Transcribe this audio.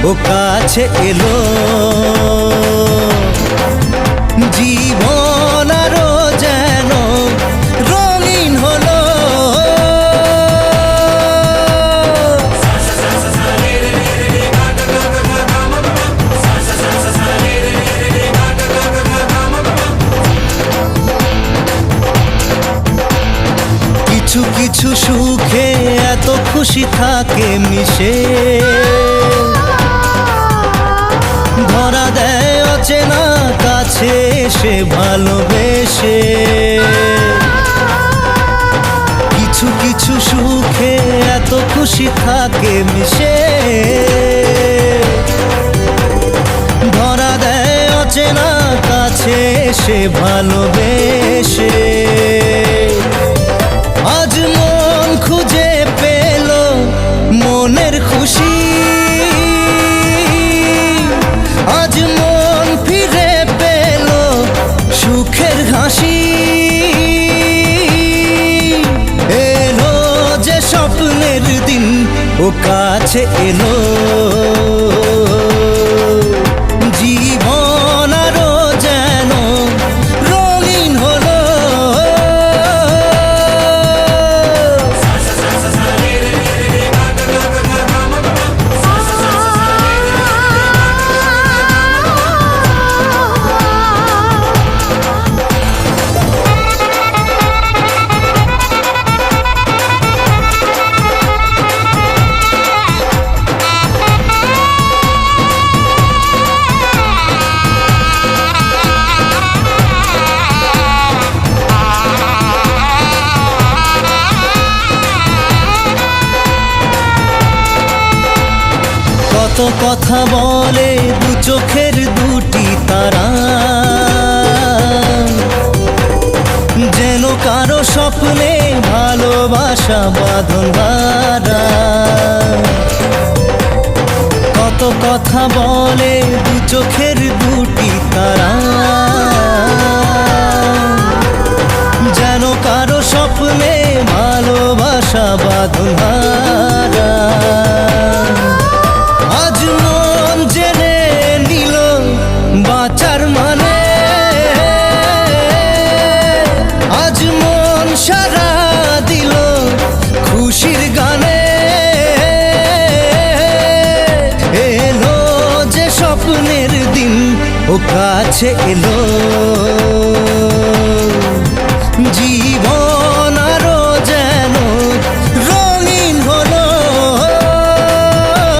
ও কাছে এলো। জীবন আরো যেন রঙিন হলো। কিছু কিছু সুখে এত খুশি থাকে মিশে, ধরা দেয় অচেনা কাছে এসে ভালোবেসে। কিছু কিছু সুখে এত খুশি থাকে মিশে, ধরা দেয় অচেনা কাছে এসে ভালোবেসে। আজ মন খুঁজে পেল মনের খুশি, আজ মন ফিরে পেল সুখের হাসি। এলো যে স্বপ্নের দিন, ও কাছে এলো। জীবন আরো যেন রঙিন হলো। কত কথা বলে দু চোখের দুটি তারা, যেন কারো স্বপ্নে ভালোবাসা বাঁধন হারা। কত কথা বলে দু চোখের দুটি তারা, যেন কারো স্বপ্নে ভালোবাসা বাঁধন হারা। আজ মন জেনে নিল বাঁচার মানে, আজ মন সারা দিল খুশির গানে। এলো যে স্বপ্নের দিন, ও কাছে এলো।